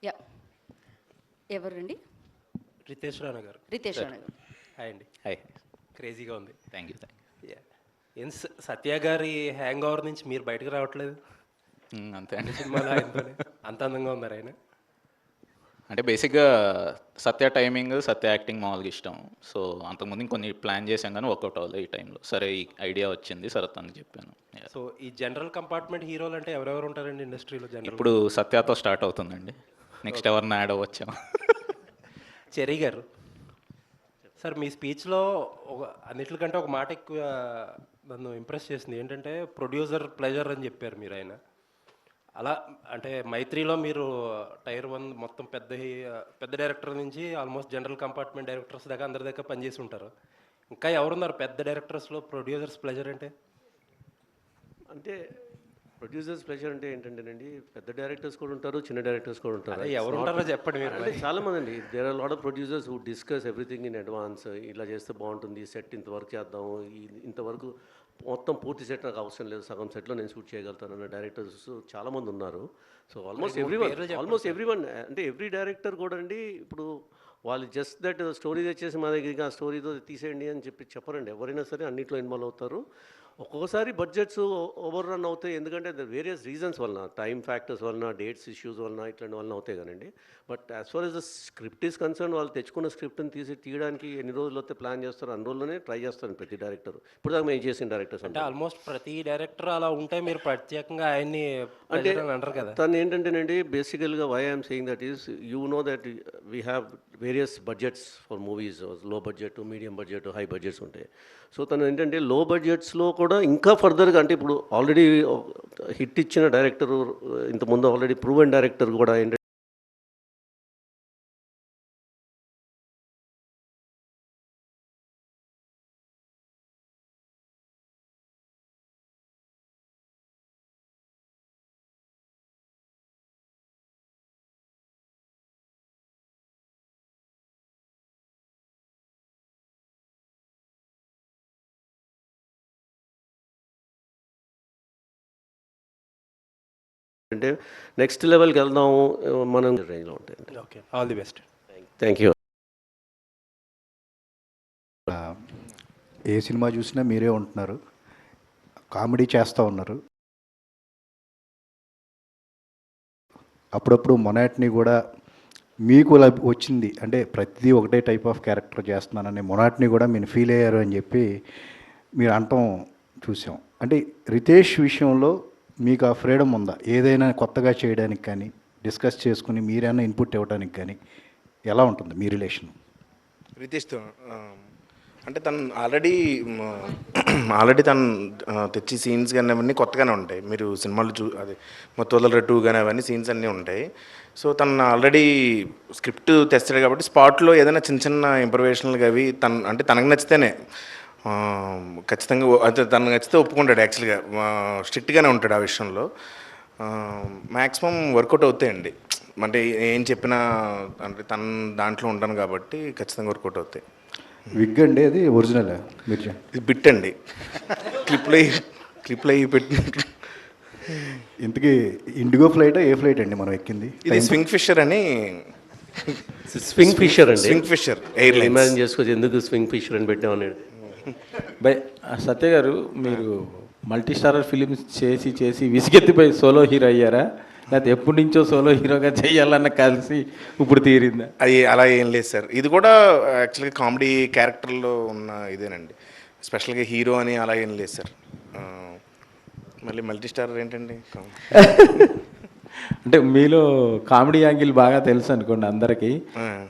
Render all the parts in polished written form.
Yeah ఎవరండి? రితేష్ రాణా గారు. రితేష్ రాణా గారు. హాయ్ అండి. హాయ్. క్రేజీగా ఉంది. Thank you. యా ఏం సత్య గారి హ్యాంగ్ ఓవర్ నుంచి మీరు బయటకు రావట్లేదు అంతే అండి. సినిమాలో ఆయనతోనే అంత అందంగా ఉన్నారు ఆయన. అంటే బేసిక్గా సత్య టైమింగ్, సత్య యాక్టింగ్ మామూలుగా ఇష్టం. సో అంతకుముందు ఇంకొన్ని ప్లాన్ చేశాం కానీ వర్కౌట్ అవ్వలేదు ఈ టైంలో. సరే ఈ ఐడియా వచ్చింది, సరే తనకి చెప్పాను. సో ఈ జనరల్ కంపార్ట్మెంట్ హీరోలు అంటే ఎవరెవరు ఉంటారండి ఇండస్ట్రీలో? జనరల్ ఇప్పుడు సత్యతో స్టార్ట్ అవుతుందండి. నెక్స్ట్ ఎవరిని యాడ్ అవ్వచ్చాము. చెరీ గారు సార్, మీ స్పీచ్లో అన్నిటికంటే ఒక మాట ఎక్కువ నన్ను ఇంప్రెస్ చేసింది. ఏంటంటే ప్రొడ్యూసర్ ప్లెజర్ అని చెప్పారు మీరు. ఆయన అలా అంటే మైత్రిలో మీరు టైర్ 1 మొత్తం పెద్ద డైరెక్టర్ నుంచి ఆల్మోస్ట్ జనరల్ కంపార్ట్మెంట్ డైరెక్టర్స్ దాకా అందరి దగ్గర పనిచేసి ఉంటారు. ఇంకా ఎవరున్నారు పెద్ద డైరెక్టర్స్లో ప్రొడ్యూసర్స్ ప్లెజర్ అంటే? అంటే ప్రొడ్యూసర్స్ ప్రెషర్ అంటే ఏంటంటేనండి, పెద్ద డైరెక్టర్స్ కూడా ఉంటారు, చిన్న డైరెక్టర్స్ కూడా ఉంటారు. ఎవరు ఉంటారో చెప్పండి మీరు. అంటే చాలామంది అండి, there are lot of producers who discuss everything in advance. ఇలా చేస్తే బాగుంటుంది, సెట్ ఇంతవరకు చేద్దాము, ఇంతవరకు మొత్తం పూర్తి సెట్ నాకు అవసరం లేదు, సగం సెట్లో నేను షూట్ చేయగలుగుతాను అన్న డైరెక్టర్స్ చాలామంది ఉన్నారు. సో ఆల్మోస్ట్ ఎవ్రీవన్ అంటే ఎవ్రీ డైరెక్టర్ కూడా అండి, ఇప్పుడు వాళ్ళు జస్ట్ దట్ స్టోరీ తెచ్చేసి మా దగ్గరికి ఆ స్టోరీతో తీసేయండి అని చెప్పరండి. ఎవరైనా సరే అన్నింటిలో ఇన్వాల్వ్ అవుతారు. ఒక్కొక్కసారి బడ్జెట్స్ ఓవర్ రన్ అవుతాయి, ఎందుకంటే వేరియస్ రీజన్స్ వలన, టైం ఫ్యాక్టర్స్ వలన, డేట్స్ ఇష్యూస్ వలన, ఇట్లాంటి వలన అవుతాయి కానండి. But as far as the script is concern, వాళ్ళు తెచ్చుకున్న స్క్రిప్ట్ని తీయడానికి ఎన్ని రోజులు అయితే ప్లాన్ చేస్తారో అన్ని రోజుల్లోనే ట్రై చేస్తాను ప్రతి డైరెక్టర్. ఇప్పుడు దాకా మేము చేసిన డైరెక్టర్స్ అంటే ఆల్మోస్ట్ ప్రతి డైరెక్టర్ అలా ఉంటే మీరు ప్రత్యేకంగా ఆయన్ని అంటే అంటారు కదా. తను ఏంటంటేనండి, బేసికల్గా why I'm saying that is, you know that we have various budgets for movies. Low budget, medium budget, high budgets ఉంటాయి. సో తను ఏంటంటే లో బడ్జెట్స్లో కూడా ఇంకా ఫర్దర్గా, అంటే ఇప్పుడు ఆల్రెడీ హిట్ ఇచ్చిన డైరెక్టరు, ఇంతకుముందు ఆల్రెడీ ప్రూవెన్ డైరెక్టర్ కూడా ఏంటంటే అంటే నెక్స్ట్ లెవెల్కి వెళ్దాము మనం రేంజ్లో ఉంటాయండి. Okay, all the best. Thank you. ఏ సినిమా చూసినా మీరే ఉంటున్నారు, కామెడీ చేస్తూ ఉన్నారు. అప్పుడప్పుడు మొనాటిని కూడా మీకు వచ్చింది, అంటే ప్రతిదీ ఒకటే టైప్ ఆఫ్ క్యారెక్టర్ చేస్తున్నానని మొనాటిని కూడా మీరు ఫీల్ అయ్యారు అని చెప్పి మీరు అనటం చూసాం. అంటే రితేష్ విషయంలో మీకు ఆ ఫ్రీడమ్ ఉందా, ఏదైనా కొత్తగా చేయడానికి కానీ, డిస్కస్ చేసుకుని మీరైనా ఇన్పుట్ ఇవ్వడానికి కానీ? ఎలా ఉంటుంది మీ రిలేషన్ రితేష్తో? అంటే తను ఆల్రెడీ తను తెచ్చి సీన్స్ కానీ అవన్నీ కొత్తగానే ఉంటాయి. మీరు సినిమాలు అది మొత్తం 2 కానీ అవన్నీ సీన్స్ అన్నీ ఉంటాయి. సో తను ఆల్రెడీ స్క్రిప్ట్ తెస్తాడు కాబట్టి స్పాట్లో ఏదైనా చిన్న చిన్న ఇంప్రవేషన్లు అవి అంటే తనకు నచ్చితేనే ఖచ్చితంగా, అయితే తనకు నచ్చితే ఒప్పుకుంటాడు. యాక్చువల్గా స్ట్రిక్ట్గానే ఉంటాడు ఆ విషయంలో. మ్యాక్సిమం వర్కౌట్ అవుతాయండి. అంటే ఏం చెప్పినా, అంటే తన దాంట్లో ఉంటాను కాబట్టి ఖచ్చితంగా వర్కౌట్ అవుతాయి. విగ్ అండి అది ఒరిజినల్ మీరు ఇది బిట్ అండి, క్లిప్లో పెట్టి. ఇంతకీ ఇండిగో ఫ్లైట్ ఏ ఫ్లైట్ అండి మనం ఎక్కింది? ఇది స్వింగ్ ఫిషర్ అని. స్వింగ్ ఫిషర్ అండి, స్వింగ్ ఫిషర్ ఎయిర్లైన్. ఇమాజిన్ చేసుకోవచ్చు ఎందుకు స్వింగ్ ఫిషర్ అని పెట్టామని. బై సత్య గారు, మీరు మల్టీ స్టారర్ ఫిలిమ్స్ చేసి విసిగెత్తిపోయి సోలో హీరో అయ్యారా, లేకపోతే ఎప్పటి నుంచో సోలో హీరోగా చేయాలన్న కలిసి ఇప్పుడు తీరిందా? అది అలా ఏం లేదు సార్. ఇది కూడా యాక్చువల్గా కామెడీ క్యారెక్టర్లో ఉన్న ఇదేనండి. స్పెషల్గా హీరో అని అలా ఏం లేదు సార్. మళ్ళీ మల్టీ స్టారర్ ఏంటండి? అంటే మీలో కామెడీ యాంగిల్ బాగా తెలుసు అనుకోండి అందరికీ.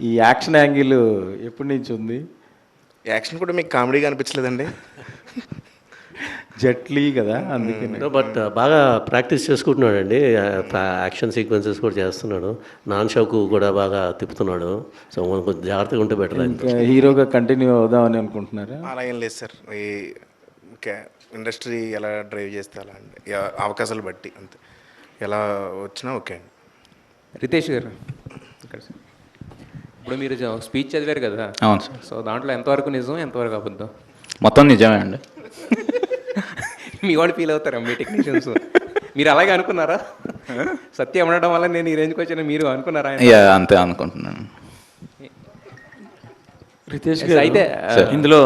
ఈ యాక్షన్ యాంగిల్ ఎప్పటి నుంచి ఉంది? యాక్షన్ కూడా మీకు కామెడీగా అనిపించలేదండి? జట్లీ కదా, అందుకని. బట్ బాగా ప్రాక్టీస్ చేసుకుంటున్నాడు అండి, యాక్షన్ సీక్వెన్సెస్ కూడా చేస్తున్నాడు. నాన్ షోకు కూడా బాగా తిప్పుతున్నాడు. సో మనం కొంచెం జాగ్రత్తగా ఉంటే బెటర్. ఇంకా హీరోగా కంటిన్యూ అవుదామని అనుకుంటున్నారా? అలా ఏం లేదు సార్. ఈ ఇండస్ట్రీ ఎలా డ్రైవ్ చేస్తే అలా అండి, అవకాశాలు బట్టి అంతే, ఎలా వచ్చినా ఓకే అండి. రితేష్ గారు, ఇక్కడ సార్, ఇప్పుడు మీరు స్పీచ్ చదివారు కదా? అవును సార్. సో దాంట్లో ఎంతవరకు నిజం, ఎంతవరకు అబద్ధం? మొత్తం నిజమే అండి. మీ వాడు ఫీల్ అవుతారా మీ టెక్నీషియన్స్? మీరు అలాగే అనుకున్నారా? సత్య ఉండడం వల్ల నేను ఈ రేంజ్కి వచ్చాను మీరు అనుకున్నారా ఆయన? యా అంతే అనుకుంటున్నాను. రితేష్ అయితే, గారు ఇందులో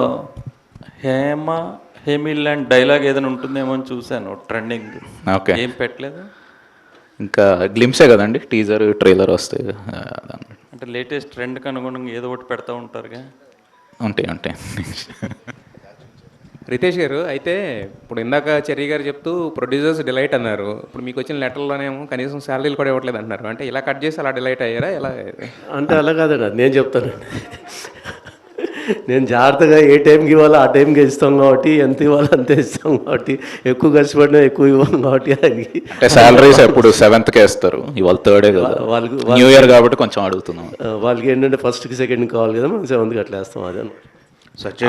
హేమిల్ అండ్ డైలాగ్ ఏదైనా ఉంటుందేమో అని చూశాను ట్రెండింగ్. ఓకే. ఏం పెట్టలేదు ఇంకా గ్లిమ్సే కదండి, టీజర్ ట్రైలర్ వస్తాయి. అంటే లేటెస్ట్ ట్రెండ్కి అనుగుణంగా ఏదో ఒకటి పెడతా ఉంటారుగా. ఉంటాయి. రితేష్ గారు, అయితే ఇప్పుడు ఇందాక చెర్రీ గారు చెప్తూ ప్రొడ్యూసర్స్ డిలైట్ అన్నారు. ఇప్పుడు మీకు వచ్చిన లెటర్లోనేమో కనీసం శాలరీలు కూడా ఇవ్వట్లేదు అంటున్నారు. అంటే ఇలా కట్ చేసి అలా డిలైట్ అయ్యారా ఎలా? అంటే అలా కాదండి, అది నేను చెప్తానండి. నేను జాగ్రత్తగా ఏ టైంకి ఇవ్వాలో ఆ టైంకి ఇస్తాం కాబట్టి, ఎంత ఇవ్వాలో అంతే ఇస్తాం కాబట్టి, ఎక్కువ కష్టపడినా ఎక్కువ ఇవ్వం కాబట్టి ఆయనకి. అంటే శాలరీస్ ఎప్పుడు 7th ఇస్తారు, ఇవాళ 3rd కదా, వాళ్ళకి న్యూ ఇయర్ కాబట్టి కొంచెం అడుగుతున్నాం. వాళ్ళకి ఏంటంటే ఫస్ట్కి సెకండ్కి కావాలి కదా, మనం 7th అట్లా వేస్తాం. అదే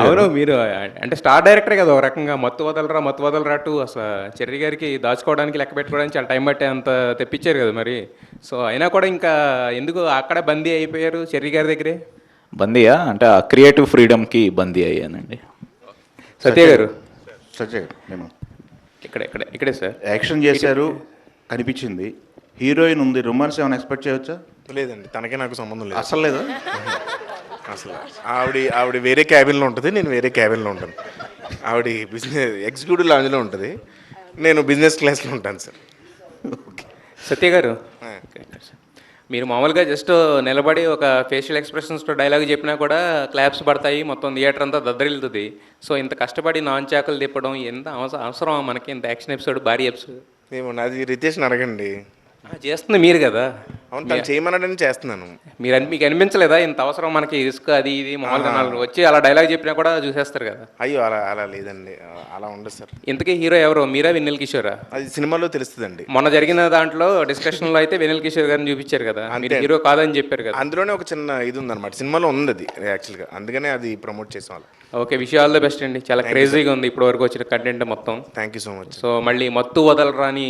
అవును, మీరు అంటే స్టార్ డైరెక్టరే కదా ఒక రకంగా. మత్తు వదలరా టూ అసలు చెర్రీ గారికి దాచుకోవడానికి లెక్క పెట్టుకోవడానికి చాలా టైం పట్టే అంత తెప్పించారు కదా మరి. సో అయినా కూడా ఇంకా ఎందుకు అక్కడే బందీ అయిపోయారు చెర్రీ గారి దగ్గరే? బందీయా అంటే ఆ క్రియేటివ్ ఫ్రీడమ్కి బందీ అయ్యానండి. సత్య గారు సత్య నేను ఇక్కడే సార్ యాక్షన్ చేశారు కనిపించింది, హీరోయిన్ ఉంది, రొమాన్స్ ఏమైనా ఎక్స్పెక్ట్ చేయవచ్చా? లేదండి, తనకే నాకు సంబంధం లేదు అసలు లేదా? అసలు ఆవిడ వేరే క్యాబిన్లో ఉంటుంది, నేను వేరే క్యాబిన్లో ఉంటాను. ఆవిడ బిజినెస్ ఎగ్జిక్యూటివ్ లాంజ్లో ఉంటుంది, నేను బిజినెస్ క్లాస్లో ఉంటాను సార్. సత్య గారు, మీరు మామూలుగా జస్ట్ నిలబడి ఒక ఫేషియల్ ఎక్స్ప్రెషన్స్తో డైలాగ్ చెప్పినా కూడా క్లాప్స్ పడతాయి, మొత్తం థియేటర్ అంతా దద్దరిల్లుతుంది. సో ఇంత కష్టపడి నాన్ చాకులు తిప్పడం ఎంత అవసరం మనకి? ఇంత యాక్షన్ ఎపిసోడ్, భారీ ఎపిసోడ్ ఏమో అది రితేష్ని అడగండి. చేస్తుంది మీరు కదా. అవును, తను చేయమన్నాడని చేస్తున్నాను. మీకు అనిపించలేదా ఇంత అవసరం మనకి రిస్క్ అది ఇది? మామూలుగా నాలుగు వచ్చి అలా డైలాగ్ చెప్పినా కూడా చూసేస్తారు కదా. అయ్యో అలా లేదండి, అలా ఉండదు సార్. ఇంతకీ హీరో ఎవరు, మీరా వెన్నెల కిషోరా? అది సినిమాలో తెలుస్తుందండి. మొన్న జరిగిన దాంట్లో డిస్కషన్లో అయితే వెన్నెల కిషోర్ గారిని చూపించారు కదా, మీరు హీరో కాదని చెప్పారు కదా. అందులోనే ఒక చిన్న ఇది ఉందన్నమాట, సినిమాలో ఉంది అది యాక్చువల్గా, అందుకనే అది ప్రమోట్ చేసాం వాళ్ళు. Okay, wish all the best అండి. చాలా క్రేజీగా ఉంది ఇప్పటి వరకు వచ్చిన కంటెంట్ మొత్తం. Thank you so much. So మళ్ళీ మత్తు వదలరాని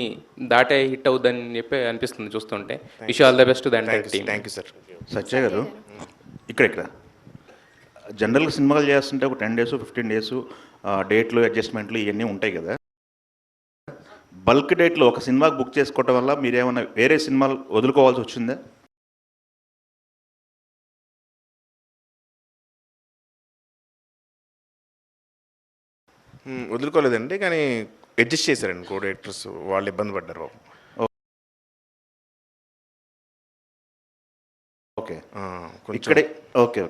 దాటే హిట్ అవుద్దని చెప్పి అనిపిస్తుంది చూస్తుంటే. విష్ ఆల్ ద బెస్ట్ దాని team. Thank you sir. Satya garu ఇక్కడ జనరల్గా సినిమాలు చేస్తుంటే ఒక 10 days 15 days డేట్లు అడ్జస్ట్మెంట్లు ఇవన్నీ ఉంటాయి కదా. బల్క్ డేట్లో ఒక సినిమాకి బుక్ చేసుకోవటం వల్ల మీరేమన్నా వేరే సినిమాలు వదులుకోవాల్సి వచ్చిందా? వదులుకోలేదండి, కానీ అడ్జస్ట్ చేశారండి కో డైరెక్టర్స్, వాళ్ళు ఇబ్బంది పడ్డారు బాబు. ఓకే ఇక్కడే ఓకే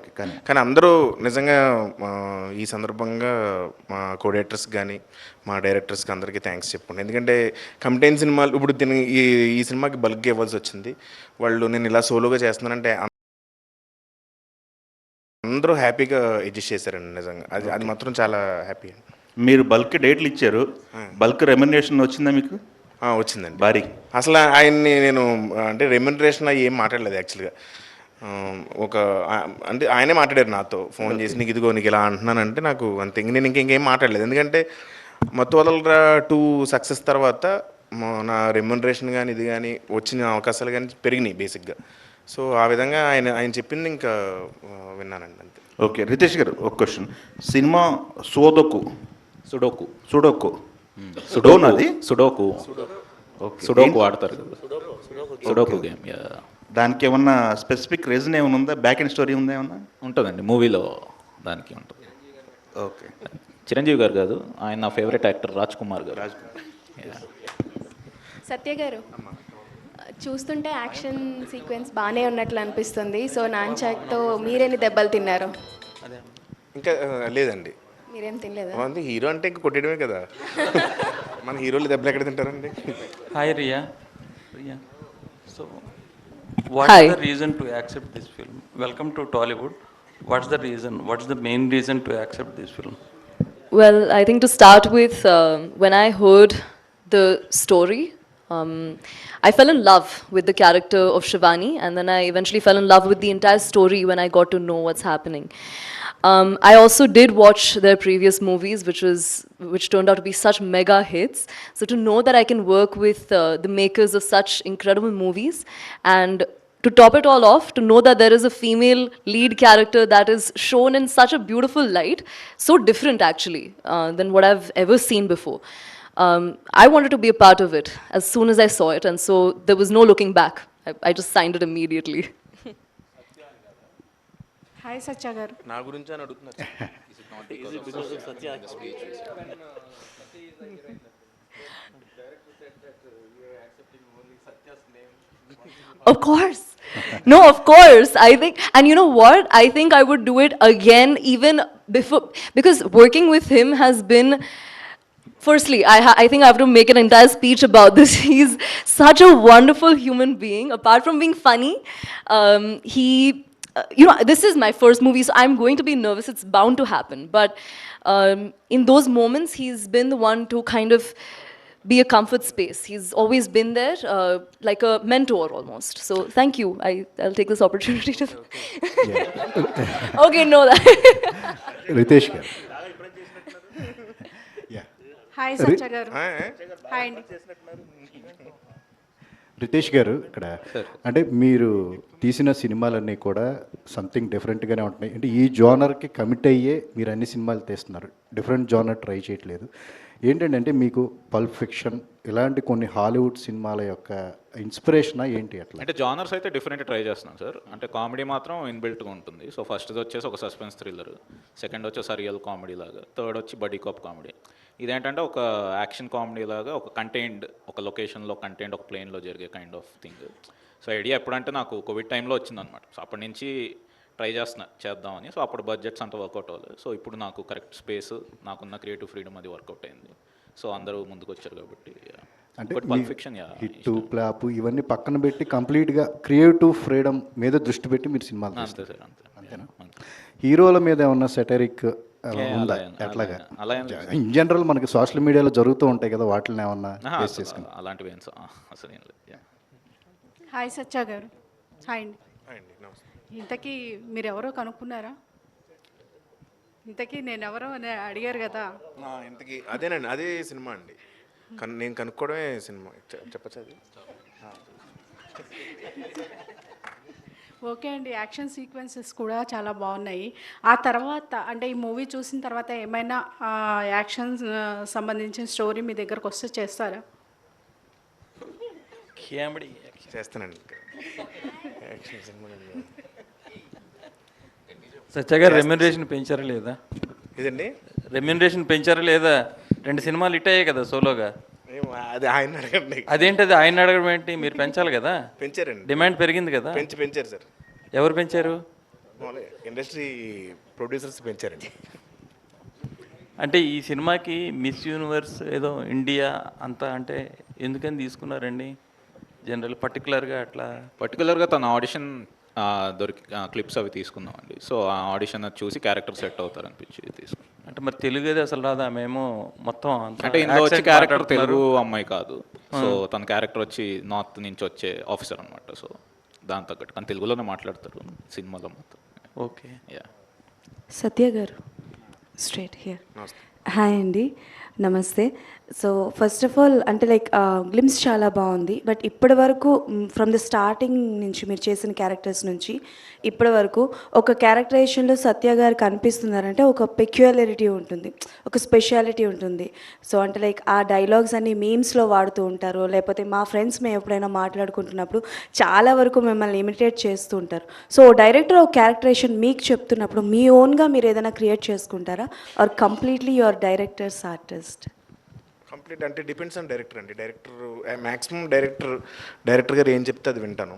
కానీ అందరూ నిజంగా ఈ సందర్భంగా మా కో డైరెక్టర్స్ కానీ మా డైరెక్టర్స్కి అందరికీ థ్యాంక్స్ చెప్పండి. ఎందుకంటే కంటెంట్ సినిమాలు ఇప్పుడు ఈ సినిమాకి బల్క్గా ఇవ్వాల్సి వచ్చింది. వాళ్ళు నేను ఇలా సోలోగా చేస్తున్నానంటే అందరూ హ్యాపీగా అడ్జస్ట్ చేశారండి నిజంగా. అది మాత్రం చాలా హ్యాపీ. మీరు బల్క్ డేట్లు ఇచ్చారు, బల్క్ రెమ్యునరేషన్ వచ్చిందా మీకు? వచ్చిందండి భారీ. అసలు ఆయన్ని నేను అంటే రెమ్యునరేషన్ అవి ఏం మాట్లాడలేదు యాక్చువల్గా. అంటే ఆయనే మాట్లాడారు నాతో ఫోన్ చేసి, నీకు ఇదిగో నీకు ఇలా అంటున్నానంటే నాకు అంతే, నేను ఇంకేం మాట్లాడలేదు. ఎందుకంటే మత్తు వదలరా 2 సక్సెస్ తర్వాత నా రెమ్యునరేషన్ కానీ ఇది కానీ వచ్చిన అవకాశాలు కానీ పెరిగినాయి బేసిక్గా. సో ఆ విధంగా ఆయన చెప్పింది ఇంకా విన్నానండి అంతే. ఓకే రితేష్ గారు, ఒక క్వశ్చన్. సినిమా సుడోకు వాడతారు కదా, సుడోకు గేమ్. దానికి ఏమన్నా స్పెసిఫిక్ రీజన్ ఏమైనా ఉందా? బ్యాక్ అండ్ స్టోరీ ఉందా ఏమన్నా? ఉంటుందండి మూవీలో, దానికి ఉంటుంది. ఓకే. చిరంజీవి గారు కాదు, ఆయన నా ఫేవరెట్ యాక్టర్ రాజ్ కుమార్ గారు. సత్య గారు, చూస్తుంటే యాక్షన్ సీక్వెన్స్ బాగానే ఉన్నట్లు అనిపిస్తుంది. సో నాన్చాక్తో మీరేని దెబ్బలు తిన్నారు? ఇంకా లేదండి, మీరేం తినలేదా? అంటే హీరో అంటే ఇంకా కొట్టడమే కదా, మన హీరోలు దెబ్బలు ఎక్కడ తింటారండి? Hi Riya. So what's the reason to accept this film? Welcome to Tollywood. What's the reason? What's the main reason to accept this film? Well, I think to start with, when I heard the story, I fell in love with the character of Shivani, and then I eventually fell in love with the entire story when I got to know what's happening. I also did watch their previous movies, which turned out to be such mega hits. So to know that I can work with the makers of such incredible movies, and to top it all off, to know that there is a female lead character that is shown in such a beautiful light, so different actually than what I've ever seen before. I wanted to be a part of it as soon as I saw it, and so there was no looking back. I just signed it immediately. Hi Satya garu. నా గురించి అని అడుగుతున్నారు. Of course. No, of course. I think, and you know what? I think I would do it again even before, because working with him has been, firstly, I think I have to make an entire speech about this. He's such a wonderful human being. Apart from being funny, you know, this is my first movie, so I'm going to be nervous. It's bound to happen. But in those moments, he's been the one to kind of be a comfort space. He's always been there, like a mentor almost. So thank you. I'll take this opportunity to. Okay, no, that. Riteish గారు. Hi Satya గారు. Hi అండి. రితేష్ గారు, ఇక్కడ అంటే మీరు తీసిన సినిమాలన్నీ కూడా సంథింగ్ డిఫరెంట్గానే ఉంటున్నాయి. అంటే ఈ జోనర్కి కమిట్ అయ్యే మీరు అన్ని సినిమాలు తీస్తున్నారు, డిఫరెంట్ జోనర్ ట్రై చేయట్లేదు. ఏంటంటే మీకు పల్ప్ ఫిక్షన్ ఇలాంటి కొన్ని హాలీవుడ్ సినిమాల యొక్క ఇన్స్పిరేషనా ఏంటి అట్లా? అంటే జానర్స్ అయితే డిఫరెంట్ ట్రై చేస్తున్నాం సార్. అంటే కామెడీ మాత్రం ఇన్బిల్ట్గా ఉంటుంది. సో ఫస్ట్ది వచ్చేసి ఒక సస్పెన్స్ థ్రిల్లర్, సెకండ్ వచ్చేసి రియల్ కామెడీ లాగా, థర్డ్ వచ్చి బడీ కాప్ కామెడీ. ఇదేంటంటే ఒక యాక్షన్ కామెడీ లాగా, ఒక కంటైన్డ్, ఒక లొకేషన్లో కంటైన్డ్, ఒక ప్లేన్లో జరిగే kind of thing. So idea ఎప్పుడంటే నాకు కోవిడ్ టైంలో వచ్చిందనమాట. సో అప్పటి నుంచి ట్రై చేద్దామని. సో అప్పుడు బడ్జెట్స్ అంతా వర్కౌట్ అవ్వలేదు. సో ఇప్పుడు నాకు కరెక్ట్ స్పేస్, నాకున్న క్రియేటివ్ ఫ్రీడమ్ అది వర్కౌట్ అయింది. సో అందరూ ముందుకు వచ్చారు కాబట్టి. అంటే పల్ప్ ఫిక్షన్ హిట్ ఫ్లాప్ ఇవన్నీ పక్కన పెట్టి కంప్లీట్గా క్రియేటివ్ ఫ్రీడమ్ మీద దృష్టి పెట్టి మీరు సినిమాలు అంతే సార్, అంతేనా? హీరోల మీద ఏమన్నా సెటరిక్ ఉందా ఎట్లాగా? ఇన్ జనరల్ మనకి సోషల్ మీడియాలో జరుగుతూ ఉంటాయి కదా, వాటిని ఏమన్నా ఫేస్ చేసుకుని అలాంటివి ఏం అసలు ఏం లేదు. హాయ్ సత్య గారు. హాయ్ అండి. ఇంతకీ మీరు ఎవరో కనుక్కున్నారా? ఇంతకీ నేను ఎవరో అని అడిగారు కదా. ఇంతకీ అదేనండి, అదే సినిమా అండి. నేను కనుక్కోవడమే సినిమా. చెప్పచ్చు అది. ఓకే అండి. యాక్షన్ సీక్వెన్సెస్ కూడా చాలా బాగున్నాయి. ఆ తర్వాత అంటే ఈ మూవీ చూసిన తర్వాత ఏమైనా యాక్షన్ సంబంధించిన స్టోరీ మీ దగ్గరకు వస్తే చేస్తారా? చేస్తానండి. సత్య గారు రెమ్యూనరేషన్ పెంచారా లేదా? ఇదండి రెమ్యూనరేషన్ పెంచారా లేదా? 2 సినిమాలు హిట్ అయ్యాయి కదా సోలోగా. అది ఆయన అడగండి. అదేంటది ఆయన అడగడం ఏంటి? మీరు పెంచాలి కదా. పెంచారండి, డిమాండ్ పెరిగింది కదా. పెంచారు సార్. ఎవరు పెంచారు? ఇండస్ట్రీ ప్రొడ్యూసర్స్ పెంచారండి. అంటే ఈ సినిమాకి మిస్ యూనివర్స్ ఏదో ఇండియా అంతా అంటే ఎందుకని తీసుకున్నారండి? జనరల్ పర్టికులర్గా అట్లా పర్టికులర్గా తన ఆడిషన్ క్లిప్స్ అవి తీసుకుందామండి. సో ఆ ఆడిషన్ చూసి క్యారెక్టర్ సెట్ అవుతారు అనిపించి తీసుకున్నాం. అంటే మరి తెలుగు అది అసలు రాదా? మేము మొత్తం అంటే ఇందులో వచ్చే క్యారెక్టర్ తెలుగు అమ్మాయి కాదు. సో తన క్యారెక్టర్ వచ్చి నార్త్ నుంచి వచ్చే ఆఫీసర్ అనమాట. సో దాని తగ్గట్టు కానీ తెలుగులోనే మాట్లాడతారు సినిమాలో మొత్తం. ఓకే. యా. సత్య గారు, స్ట్రైట్ హియర్. హాయ్ అండి, నమస్తే. సో ఫస్ట్ ఆఫ్ ఆల్ అంటే లైక్ గ్లిమ్స్ చాలా బాగుంది. బట్ ఇప్పటి వరకు ఫ్రమ్ ద స్టార్టింగ్ నుంచి మీరు చేసిన క్యారెక్టర్స్ నుంచి ఇప్పటి వరకు ఒక క్యారెక్టరైజేషన్లో సత్య గారు కనిపిస్తున్నారంటే ఒక పెక్యులారిటీ ఉంటుంది, ఒక స్పెషాలిటీ ఉంటుంది. సో అంటే లైక్ ఆ డైలాగ్స్ అన్ని మీమ్స్లో వాడుతూ ఉంటారు, లేకపోతే మా ఫ్రెండ్స్ మేము ఎప్పుడైనా మాట్లాడుకుంటున్నప్పుడు చాలా వరకు మిమ్మల్ని ఇమిటేట్ చేస్తూ ఉంటారు. సో డైరెక్టర్ ఒక క్యారెక్టరైజేషన్ మీకు చెప్తున్నప్పుడు మీ ఓన్గా మీరు ఏదైనా క్రియేట్ చేసుకుంటారా, or completely your directors artist? Complete అంటే డిపెండ్స్ ఆన్ డైరెక్టర్ అండి. మ్యాక్సిమం డైరెక్టర్ గారు ఏం చెప్తే అది వింటాను.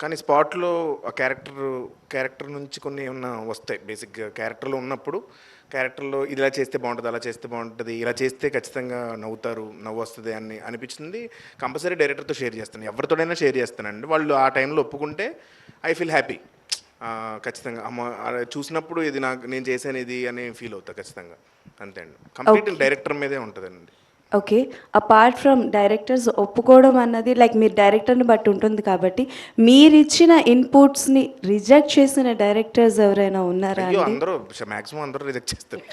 కానీ స్పాట్లో ఆ క్యారెక్టర్ నుంచి కొన్ని ఏమన్నా వస్తాయి. బేసిక్గా క్యారెక్టర్లో ఉన్నప్పుడు క్యారెక్టర్లో ఇలా చేస్తే బాగుంటుంది, అలా చేస్తే బాగుంటుంది, ఇలా చేస్తే ఖచ్చితంగా నవ్వు వస్తుంది అని అనిపించింది. కంపల్సరీ డైరెక్టర్తో షేర్ చేస్తాను, ఎవరితోనైనా షేర్ చేస్తానండి. వాళ్ళు ఆ టైంలో ఒప్పుకుంటే ఐ ఫీల్ హ్యాపీ. ఖచ్చితంగా చూసినప్పుడు ఇది నేను చేశాను ఇది అని ఫీల్ అవుతా ఖచ్చితంగా. అంతే అండి, కంప్లీట్ డైరెక్టర్ మీదే ఉంటుందండి. ఓకే. అపార్ట్ ఫ్రమ్ డైరెక్టర్స్ ఒప్పుకోవడం అన్నది లైక్ మీరు డైరెక్టర్ని బట్టి ఉంటుంది కాబట్టి మీరు ఇచ్చిన ఇన్పుట్స్ని రిజెక్ట్ చేసిన డైరెక్టర్స్ ఎవరైనా ఉన్నారా? అందరూ మ్యాక్సిమం అందరూ రిజెక్ట్ చేస్తారు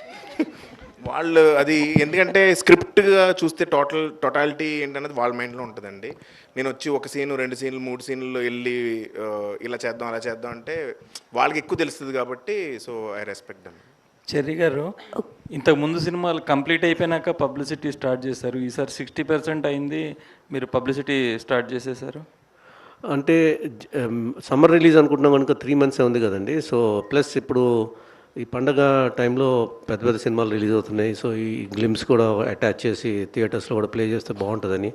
వాళ్ళు. అది ఎందుకంటే స్క్రిప్ట్గా చూస్తే టోటాలిటీ ఏంటనేది వాళ్ళ మైండ్లో ఉంటుందండి. నేను వచ్చి 1 సీను 2 సీన్లు 3 సీన్లలో వెళ్ళి ఇలా చేద్దాం అలా చేద్దాం అంటే వాళ్ళకి ఎక్కువ తెలుస్తుంది కాబట్టి. So I respect them. Cherry గారు, ఇంతకు ముందు సినిమాలు కంప్లీట్ అయిపోయినాక పబ్లిసిటీ స్టార్ట్ చేశారు. ఈసారి 60% అయింది, మీరు పబ్లిసిటీ స్టార్ట్ చేసేసారు. అంటే సమ్మర్ రిలీజ్ అనుకుంటున్నాం కనుక 3 months ఉంది కదండి. సో ప్లస్ ఇప్పుడు ఈ పండగ టైంలో పెద్ద పెద్ద సినిమాలు రిలీజ్ అవుతున్నాయి. సో ఈ గ్లిమ్స్ కూడా అటాచ్ చేసి థియేటర్స్లో కూడా ప్లే చేస్తే బాగుంటుందని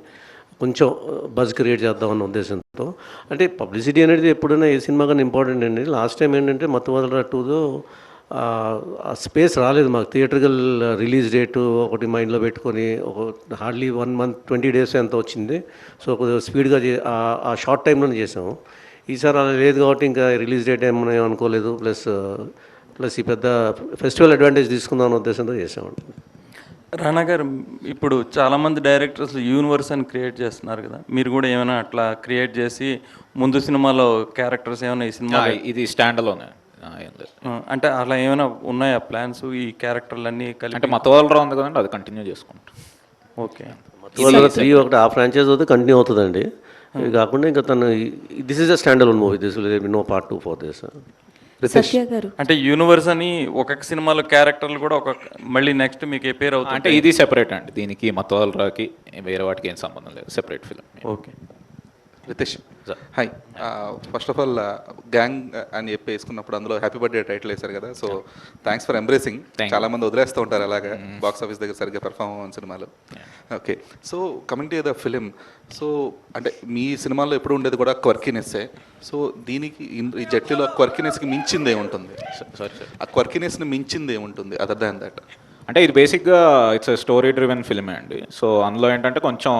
కొంచెం బజ్ క్రియేట్ చేద్దామన్న ఉద్దేశంతో. అంటే పబ్లిసిటీ అనేది ఎప్పుడైనా ఏ సినిమా కానీ ఇంపార్టెంట్ అండి. లాస్ట్ టైం ఏంటంటే మత్తువదల 2దో ఆ స్పేస్ రాలేదు మాకు. థియేటర్కల్ రిలీజ్ డేటు ఒకటి మైండ్లో పెట్టుకొని ఒక హార్డ్లీ 1 month 20 days ఎంత వచ్చింది. సో కొద్దిగా స్పీడ్గా ఆ షార్ట్ టైంలోనే చేసాము. ఈసారి అలా లేదు కాబట్టి ఇంకా రిలీజ్ డేట్ ఏమన్నా అనుకోలేదు. ప్లస్ ఈ పెద్ద ఫెస్టివల్ అడ్వాంటేజ్ తీసుకుందాం అనే ఉద్దేశంతో చేసామండి. రానా గారు, ఇప్పుడు చాలామంది డైరెక్టర్స్ యూనివర్స్ అని క్రియేట్ చేస్తున్నారు కదా, మీరు కూడా ఏమైనా అట్లా క్రియేట్ చేసి ముందు సినిమాలో క్యారెక్టర్స్ ఏమైనా ఈ సినిమా ఇది స్టాండ్లోనే అంటే అలా ఏమైనా ఉన్నాయా ప్లాన్స్? ఈ క్యారెక్టర్లన్నీ కలిపి అంటే మతవాళ్ళరావు ఉంది కదండి, అది కంటిన్యూ చేసుకుంటాం. ఓకే. మత్తువదల 3 ఒకటి ఆ ఫ్రాంచైజ్ అవుతే కంటిన్యూ అవుతుందండి. ఇది కాకుండా ఇంకా this is a stand alone movie. This will be no part 2 for this. Satya garu, అంటే యూనివర్స్ అని ఒక్కొక్క సినిమాలో క్యారెక్టర్లు కూడా మళ్ళీ నెక్స్ట్ మీకు ఎపేర్ అవుతుంది. అంటే ఇది సెపరేట్ అండి, దీనికి మతవాళ్ళరాకి వేరే వాటికి ఏం సంబంధం లేదు, separate film. Okay. Ritesh, hi. First of all gang అని చెప్పి వేసుకున్నప్పుడు అందులో హ్యాపీ బర్త్డే టైటిల్ వేశారు కదా, సో థ్యాంక్స్ ఫర్ ఎంబ్రేసింగ్. చాలా మంది వదిలేస్తూ ఉంటారు అలాగా బాక్స్ ఆఫీస్ దగ్గర సరిగ్గా పెర్ఫార్మ్ అవ్వని సినిమాలు. Okay, so coming to the film, so అంటే మీ సినిమాలో ఎప్పుడు ఉండేది కూడా క్వర్కీనెస్సే. సో దీనికి ఈ జట్టిలో క్వర్కీనెస్కి మించింది ఏముంటుంది? ఆ క్వర్కీనెస్ని మించింది ఏముంటుంది అదర్ దాన్ దట్? అంటే ఇది బేసిక్గా ఇట్స్ స్టోరీ డ్రివెన్ ఫిల్మే అండి. సో అందులో ఏంటంటే కొంచెం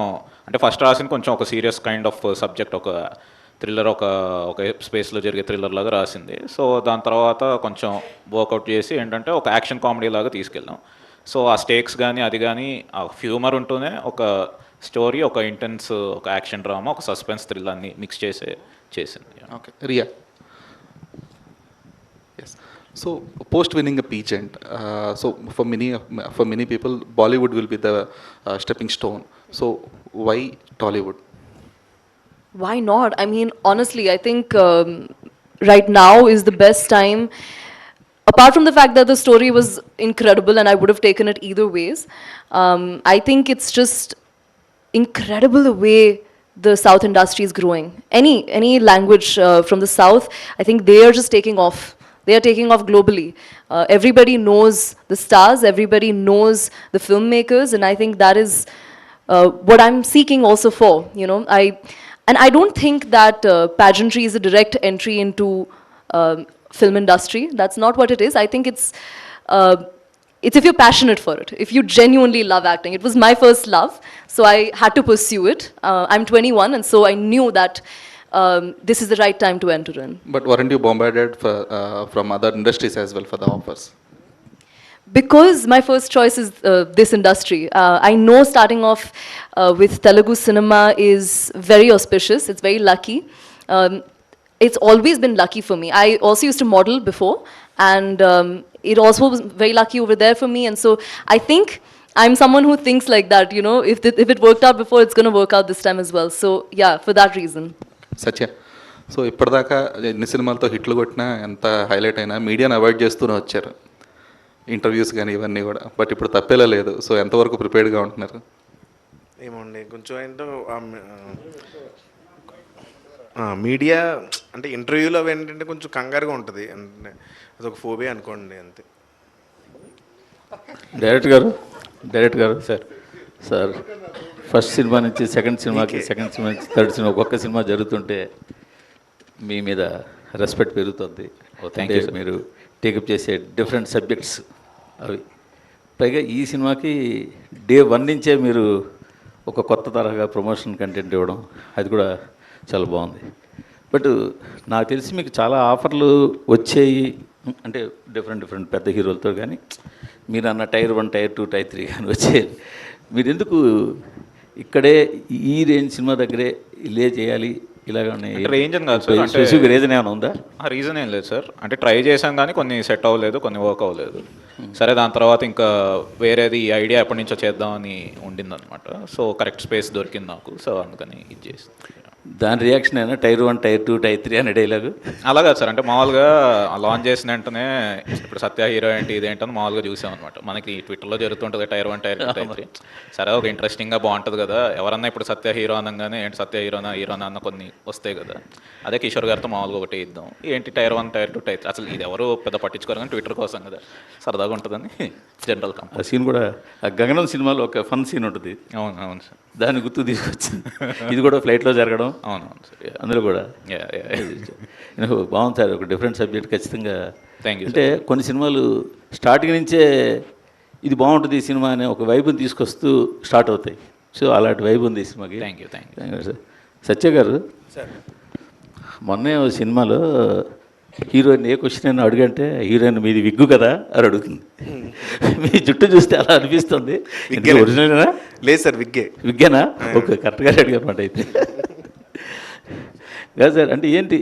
అంటే ఫస్ట్ రాసిన కొంచెం ఒక సీరియస్ కైండ్ ఆఫ్ సబ్జెక్ట్, ఒక థ్రిల్లర్, ఒక స్పేస్లో జరిగే థ్రిల్లర్ లాగా రాసింది. సో దాని తర్వాత కొంచెం వర్కౌట్ చేసి ఏంటంటే ఒక యాక్షన్ కామెడీ లాగా తీసుకెళ్ళాం. సో ఆ స్టేక్స్ కానీ అది కానీ ఆ హ్యూమర్ ఉంటూనే ఒక స్టోరీ, ఒక ఇంటెన్స్, ఒక యాక్షన్ డ్రామా, ఒక సస్పెన్స్ థ్రిల్ అన్ని మిక్స్ చేసింది. Okay, Riya. Yes. So post winning a pageant, so for many people Bollywood will be the stepping stone. So why Tollywood? Why not? I mean, honestly, I think right now is the best time. Apart from the fact that the story was incredible and I would have taken it either ways, I think it's just incredible the way the South industry is growing. Any language from the South, I think they are just taking off. They are taking off globally. Everybody knows the stars, everybody knows the filmmakers, and I think that is what I'm seeking also for, you know. I don't think that pageantry is a direct entry into film industry. That's not what it is. I think it's if you're passionate for it, if you genuinely love acting. It was my first love, so I had to pursue it. I'm 21, and so I knew that this is the right time to enter in. But weren't you bombarded from other industries as well for the offers? Because my first choice is this industry. I know starting off with Telugu cinema is very auspicious. It's very lucky. It's always been lucky for me. I also used to model before, and it also was very lucky over there for me. And so I think I'm someone who thinks like that, you know, if it worked out before, it's going to work out this time as well. So yeah, for that reason. Satya, so ఇప్పటిదాకా ఎన్ని సినిమాలతో హిట్లు కొట్టినా, ఎంత highlight అయినా మీడియాని avoid చేస్తూనే వచ్చారు, ఇంటర్వ్యూస్ కానీ ఇవన్నీ కూడా. బట్ ఇప్పుడు తప్పేలా లేదు. సో ఎంతవరకు ప్రిపేర్డ్గా ఉంటున్నారు? ఏమండి, కొంచెం ఏంటో మీడియా అంటే ఇంటర్వ్యూలో అవి ఏంటంటే కొంచెం కంగారుగా ఉంటుంది, అంటే అదొక ఫోబియా అనుకోండి అంతే. డైరెక్టర్ గారు సార్ ఫస్ట్ సినిమా నుంచి సెకండ్ సినిమాకి, సెకండ్ సినిమా నుంచి థర్డ్ సినిమా, ఒక్కొక్క సినిమా జరుగుతుంటే మీ మీద రెస్పెక్ట్ పెరుగుతుంది. Thank you. మీరు టేకప్ చేసే డిఫరెంట్ సబ్జెక్ట్స్ అవి, పైగా ఈ సినిమాకి డే 1 నుంచే మీరు ఒక కొత్త తరహా ప్రమోషన్ కంటెంట్ ఇవ్వడం, అది కూడా చాలా బాగుంది. బట్ నాకు తెలిసి మీకు చాలా ఆఫర్లు వచ్చాయి, అంటే డిఫరెంట్ పెద్ద హీరోలతో, కానీ మీరు అన్న టైర్ 1, టైర్ 2, టైర్ 3 కానీ వచ్చాయి. మీరు ఎందుకు ఇక్కడే ఈ రేంజ్ సినిమా దగ్గరే ఇల్లే చేయాలి ఇలాగనే? రేంజ్ అని కాదు సార్, స్పెసిఫిక్ రీజన్ ఏమైనా ఉందా? రీజన్ ఏం లేదు సార్, అంటే ట్రై చేసాం కానీ కొన్ని సెట్ అవ్వలేదు, కొన్ని వర్క్ అవ్వలేదు. సరే, దాని తర్వాత ఇంకా వేరేది ఐడియా ఎప్పటి నుంచో చేద్దామని ఉండిందనమాట. సో కరెక్ట్ స్పేస్ దొరికింది నాకు, సో అందుకని ఇది చేసి దాని రియాక్షన్ అయినా టైర్ 1, టైర్ 2, టైర్ 3 అనే డైలాగు. అలాగా సార్, అంటే మామూలుగా లాంచ్ చేసిన వెంటనే ఇప్పుడు సత్య హీరో ఏంటి ఇదేంటని మామూలుగా చూసాం అనమాట. మనకి ట్విట్టర్లో జరుగుతుంటుంది టైర్ 1, టైర్ 2, టైర్ 3. సరే ఒక ఇంట్రెస్టింగ్గా బాగుంటుంది కదా, ఎవరన్నా ఇప్పుడు సత్య హీరో అనగానే ఏంటి సత్య హీరోనా అన్న కొన్ని వస్తాయి కదా. అదే కిషోర్ గారితో మామూలుగా ఒకటి ఇద్దాం, ఏంటి టైర్ 1, టైర్ 2, టైర్ 3, అసలు ఇది ఎవరు పెద్ద పట్టించుకోరు కానీ ట్విట్టర్ కోసం కదా, సరదాగా ఉంటుందని జనరల్ కంప్. ఆ సీన్ కూడా ఆ గగనం సినిమాలో ఒక ఫన్ సీన్ ఉంటుంది. అవును అవును సార్, దాన్ని గుర్తు తీసుకొచ్చి ఇది కూడా ఫ్లైట్లో జరగడం. అవునవును సార్, అందులో కూడా బాగుంది సార్, ఒక డిఫరెంట్ సబ్జెక్ట్ ఖచ్చితంగా. Thank you. అంటే కొన్ని సినిమాలు స్టార్టింగ్ నుంచే ఇది బాగుంటుంది ఈ సినిమా అనే ఒక వైపుని తీసుకొస్తూ స్టార్ట్ అవుతాయి. సో అలాంటి వైబ్ ఉంది ఈ సినిమాకి. Thank you sir. సత్య గారు, మొన్నే ఓ సినిమాలో హీరోయిన్ ఏ క్వశ్చన్ అయినా అడుగంటే హీరోయిన్ మీది విగ్గు కదా అని అడుగుతుంది. మీ జుట్టు చూస్తే అలా అనిపిస్తుంది. ఒరిజినల్నా? లేదు సార్, విగ్గేనా? ఓకే, కరెక్ట్గా అడిగారన్నమాట అయితే. కాదు సార్, అంటే ఏంటి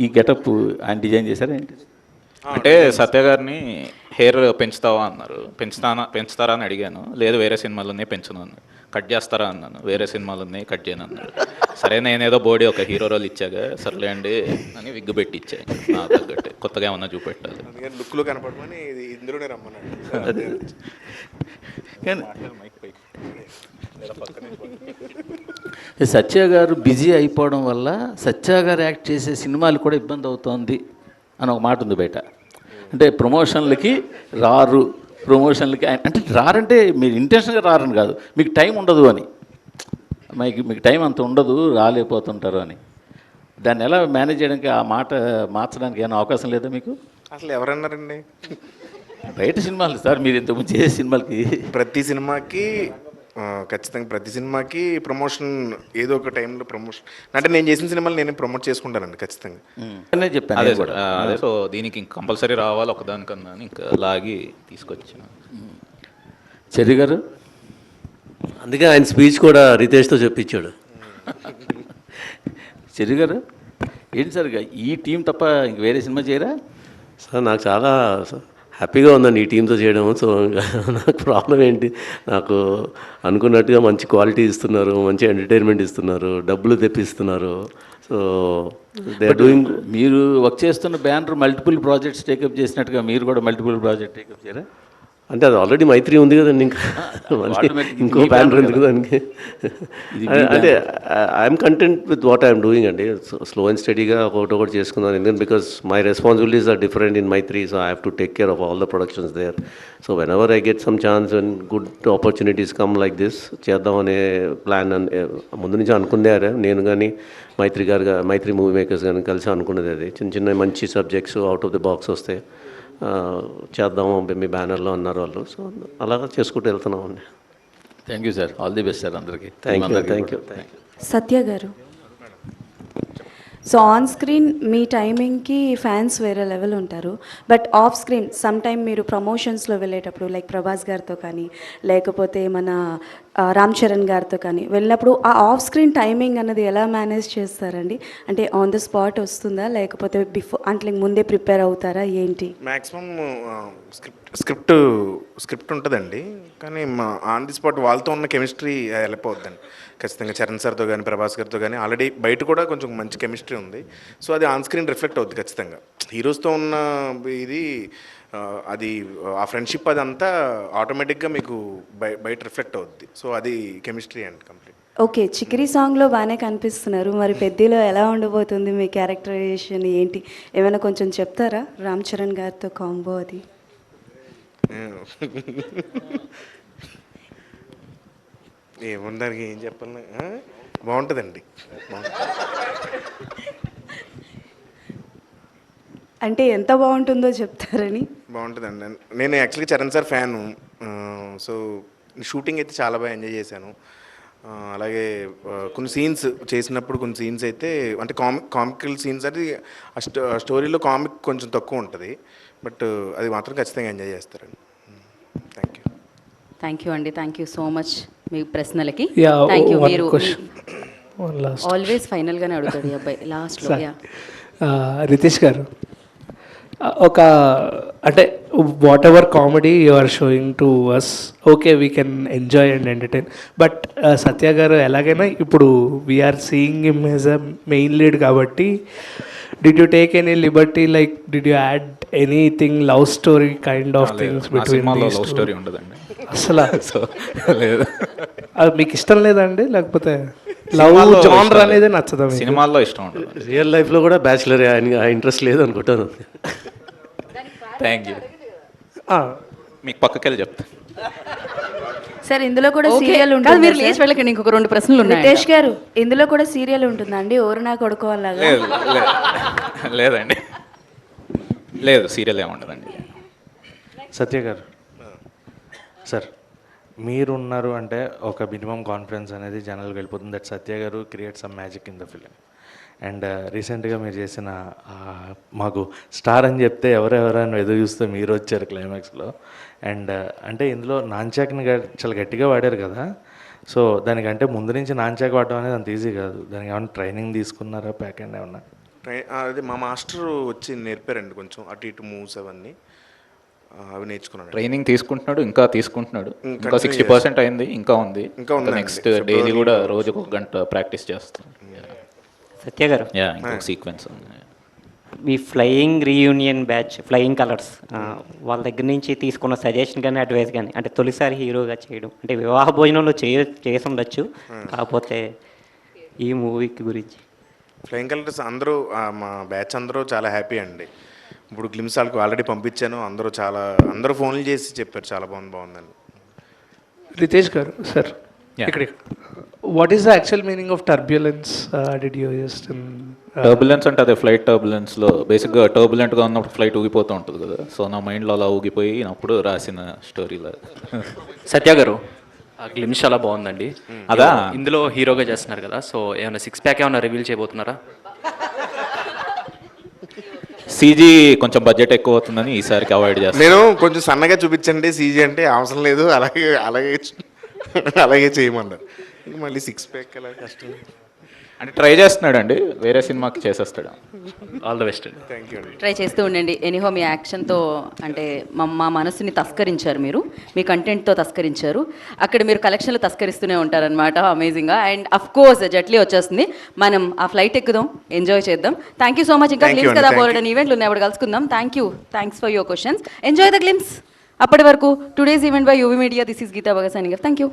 ఈ గెటప్ ఆయన డిజైన్ చేశారా ఏంటి? అంటే సత్య గారిని హెయిర్ పెంచుతావా అన్నారు. పెంచుతారా అని అడిగాను. లేదు వేరే సినిమాలు ఉన్నాయి పెంచును అన్నాడు. కట్ చేస్తారా అన్నాను. వేరే సినిమాలు ఉన్నాయి కట్ చేయను అన్నాడు. సరే నేనేదో బోడీ ఒక హీరో రోల్ ఇచ్చాగా, సర్లే అండి అని విగ్గు పెట్టి ఇచ్చాను. నాకు తగ్గట్టు కొత్తగా ఏమన్నా చూపెట్టాలి, లుక్లో కనపడమని ఇందులోనే రమ్మన్నాడు. కానీ సత్య గారు బిజీ అయిపోవడం వల్ల సత్య గారు యాక్ట్ చేసే సినిమాలు కూడా ఇబ్బంది అవుతోంది అని ఒక మాట ఉంది బయట. అంటే ప్రమోషన్లకి రారు, ప్రమోషన్లకి అంటే రారంటే మీరు ఇంటెన్షన్గా రారని కాదు, మీకు టైం ఉండదు అని. మీకు టైం అంత ఉండదు, రాలేకపోతుంటారు అని. దాన్ని ఎలా మేనేజ్ చేయడానికి, ఆ మాట మార్చడానికి ఏమైనా అవకాశం లేదా మీకు? అసలు ఎవరన్నారండి? బయట సినిమాలు సార్, మీరు ఇంతకుముందు చేసే సినిమాలకి ప్రతి సినిమాకి ఖచ్చితంగా ప్రతి సినిమాకి ప్రమోషన్ ఏదో ఒక టైంలో ప్రమోషన్. అంటే నేను చేసిన సినిమాలు నేను ప్రమోట్ చేసుకుంటానండి ఖచ్చితంగా. చెప్పాను అదే సార్, అదే. సో దీనికి కంపల్సరీ రావాలి ఒకదానికన్నా ఇంకా లాగి తీసుకొచ్చిన. చెర్రి గారు, అందుకే ఆయన స్పీచ్ కూడా రితేష్తో చెప్పించాడు. చెర్రి గారు ఏంటి సార్, ఈ టీం తప్ప ఇంక వేరే సినిమా చేయరా? సార్ నాకు చాలా హ్యాపీగా ఉందండి ఈ టీంతో చేయడం. సో నాకు ప్రాబ్లం ఏంటి, నాకు అనుకున్నట్టుగా మంచి క్వాలిటీ ఇస్తున్నారు, మంచి ఎంటర్టైన్మెంట్ ఇస్తున్నారు, డబ్బులు తెప్పిస్తున్నారు. So they are doing. మీరు వర్క్ చేస్తున్న బ్యానర్ మల్టిపుల్ ప్రాజెక్ట్స్ టేకప్ చేసినట్టుగా మీరు కూడా మల్టిపుల్ ప్రాజెక్ట్ టేకప్ చేయరా? అంటే అది ఆల్రెడీ మైత్రి ఉంది కదండి, ఇంకా ఇంకో బ్యానర్ ఎందుకు దానికి? అంటే I'm content with what I'm doing అండి. స్లో అండ్ స్టడీగా ఒకటి చేసుకున్నాను. ఎందుకంటే because my responsibilities are different in Mythri, so I have to take care of all the productions there. So whenever I get some chance and good opportunities come like this, చేద్దామనే plan ముందు నుంచి అనుకున్నారే. నేను కానీ మైత్రి movie makers కానీ కలిసి అనుకున్నది అది. చిన్న మంచి subjects out of the box వస్తే చేద్దాము మీ బ్యానర్లో అన్నారు వాళ్ళు. సో అలాగా చేసుకుంటూ వెళ్తున్నాం అండి. Thank you sir, all the best sir అందరికీ. Thank you. Satya garu, so on screen మీ టైమింగ్కి ఫ్యాన్స్ వేరే లెవెల్ ఉంటారు, but off screen some time మీరు ప్రమోషన్స్లో వెళ్ళేటప్పుడు లైక్ ప్రభాస్ గారితో కానీ లేకపోతే మన రామ్ చరణ్ గారితో కానీ వెళ్ళినప్పుడు ఆ ఆఫ్ స్క్రీన్ టైమింగ్ అన్నది ఎలా మేనేజ్ చేస్తారండి? అంటే ఆన్ ద స్పాట్ వస్తుందా లేకపోతే బిఫోర్ అంటే ముందే ప్రిపేర్ అవుతారా ఏంటి? మ్యాక్సిమం స్క్రిప్ట్ ఉంటుందండి, కానీ ఆన్ ది స్పాట్ వాళ్ళతో ఉన్న కెమిస్ట్రీ వెళ్ళిపోద్దండి. ఖచ్చితంగా చరణ్ సార్తో కానీ ప్రభాస్ గారితో కానీ ఆల్రెడీ బయట కూడా కొంచెం మంచి కెమిస్ట్రీ ఉంది. సో అది ఆన్ స్క్రీన్ రిఫ్లెక్ట్ అవుద్ది ఖచ్చితంగా. హీరోస్తో ఉన్న ఇది అది ఆ ఫ్రెండ్షిప్ అదంతా ఆటోమేటిక్గా మీకు బయట రిఫ్లెక్ట్ అవుద్ది. సో అది కెమిస్ట్రీ అండి కంప్లీట్. ఓకే, చిక్రీ సాంగ్లో బాగానే కనిపిస్తున్నారు, మరి పెద్దలో ఎలా ఉండబోతుంది మీ క్యారెక్టరైజేషన్ ఏంటి? ఏమైనా కొంచెం చెప్తారా రామ్ చరణ్ గారితో కాంబో అది? ఏముందానికి ఏం చెప్పాలి, బాగుంటుందండి. అంటే ఎంత బాగుంటుందో చెప్తారని? బాగుంటుందండి. నేను యాక్చువల్గా Charan sir fan. So shooting అయితే చాలా బాగా ఎంజాయ్ చేశాను. అలాగే కొన్ని సీన్స్ చేసినప్పుడు కొన్ని సీన్స్ అయితే అంటే కామికల్ సీన్స్ అది ఆ స్టోరీలో కామిక్ కొంచెం తక్కువ ఉంటుంది, బట్ అది మాత్రం ఖచ్చితంగా ఎంజాయ్ చేస్తారండి. థ్యాంక్ యూ అండి, థ్యాంక్ యూ సో మచ్ మీ ప్రశ్నలకి. Thank you. మీరు ఆల్వేస్ ఫైనల్గానే అడుగుతాడు ఈ అబ్బాయి లాస్ట్లో. రితేష్ గారు, ఒక అంటే whatever comedy you are showing to us, okay we can enjoy and entertain. But Satya garu ఎలాగైనా ఇప్పుడు we are seeing him as a main lead కాబట్టి, did you take any liberty, like did you add anything love story kind of things between love story ఉండదండి అసలు? So లేదు. అది మీకు ఇష్టం లేదండి, లేకపోతే లవ్ జానర్ అనేది నచ్చదా మీకు? సినిమాల్లో ఇష్టం ఉంటుంది. రియల్ లైఫ్లో కూడా బ్యాచిలర్ ఆయన ఇంట్రెస్ట్ లేదు అనుకుంటాను. Thank you. మీకు పక్కకెళ్ళి చెప్తా. సార్ ఇందులో కూడా Okay. సీరియల్ కాదు, ఉంటుంది మీరు లేచి వెళ్ళకండి, ఇంకొక 2 ప్రశ్నలు ఉన్నాయి. రితేష్ గారు ఇందులో కూడా సీరియల్ ఉంటుందా అండి? ఓరు నా కొడుకు అలాగా? లేదు లేదండి, లేదు సీరియల్ ఏముండదండి. సత్య గారు సార్, మీరు ఉన్నారు అంటే ఒక మినిమం కాన్ఫిడెన్స్ అనేది జనాలకు వెళ్ళిపోతుంది. దట్ సత్య గారు create some magic in the film. And రీసెంట్గా మీరు చేసిన మాకు స్టార్ అని చెప్తే ఎవరెవరైనా ఎదురు చూస్తే మీరు వచ్చారు క్లైమాక్స్లో. అండ్ అంటే ఇందులో నాన్చాక్ని చాలా గట్టిగా వాడారు కదా, సో దానికంటే ముందు నుంచి నాన్చాక్ వాడడం అనేది అంత ఈజీ కాదు. దానికి ఏమైనా ట్రైనింగ్ తీసుకున్నారా, ప్యాక్ అండ్ ఏమన్నా? అది మా మాస్టర్ వచ్చి నేర్పారండి, కొంచెం అటు ఇటు మూవ్స్ అవన్నీ అవి నేర్చుకున్నాను. ట్రైనింగ్ తీసుకుంటున్నాడు, ఇంకా తీసుకుంటున్నాడు. ఇంకా 60% అయింది, ఇంకా ఉంది. నెక్స్ట్ డైలీ కూడా రోజుకు 1 గంట ప్రాక్టీస్ చేస్తాం. సత్య గారు, ఇంకొక సీక్వెన్స్ ఉంది. మీ flying reunion batch, flying colours, వాళ్ళ దగ్గర నుంచి తీసుకున్న సజెషన్ కానీ అడ్వైస్ కానీ, అంటే తొలిసారి హీరోగా చేయడం, అంటే వివాహ భోజనంలో చేసి ఉండొచ్చు, కాకపోతే ఈ మూవీకి గురించి. ఫ్లయింగ్ కలర్స్ అందరూ మా బ్యాచ్ అందరూ చాలా హ్యాపీ అండి. ఇప్పుడు గ్లిమ్స్ వాళ్ళకి ఆల్రెడీ పంపించాను, అందరూ ఫోన్లు చేసి చెప్పారు చాలా బాగుందని. రితేష్ గారు సార్, ఇక్కడ what is the actual meaning of turbulence? Did you use turbulence అంటే అదే ఫ్లైట్ టర్బులెన్స్లో బేసిక్గా టర్బులెంట్గా ఉన్నప్పుడు ఫ్లైట్ ఊగిపోతూ ఉంటుంది కదా, సో నా మైండ్లో అలా ఊగిపోయినప్పుడు రాసిన స్టోరీలో. సత్య గారు, ఆ గ్లిమ్స్ చాలా బాగుందండి. అదా ఇందులో హీరోగా చేస్తున్నారు కదా, సో ఏమైనా 6 ప్యాక్ ఏమైనా రివీల్ చేయబోతున్నారా? సీజీ కొంచెం బడ్జెట్ ఎక్కువ అవుతుందని ఈసారికి అవాయిడ్ చేస్తాను. నేను కొంచెం సన్నగా చూపించండి సీజీ అంటే, అవసరం లేదు అలాగే చేయమన్నారు. మళ్ళీ 6 ప్యాక్ అలా కష్టం అంటే ట్రై చేస్తున్నాడు అండి, వేరే సినిమాకి చేసేస్తాడు. ఆల్ ద బెస్ట్ అండి. థ్యాంక్ యూ అండి. ట్రై చేస్తూ ఉండండి. ఎనీహో మీ యాక్షన్తో అంటే మా మనసుని తస్కరించారు, మీరు మీ కంటెంట్తో తస్కరించారు. అక్కడ మీరు కలెక్షన్లు తస్కరిస్తూనే ఉంటారనమాట, అమేజింగ్గా. అండ్ అఫ్ కోర్స్ జట్లీ వచ్చేస్తుంది, మనం ఆ ఫ్లైట్ ఎక్కుదాం, ఎంజాయ్ చేద్దాం. Thank you so much. ఇంకా గ్లిమ్స్ కదా బోల్డన్ ఈవెంట్లు ఉన్నాయి, అప్పుడు కలుసుకుందాం. Thanks for your questions. Enjoy the glimpse. అప్పటి వరకు today's event by UV media. This is Geeta Bhagat signing off. Thank you.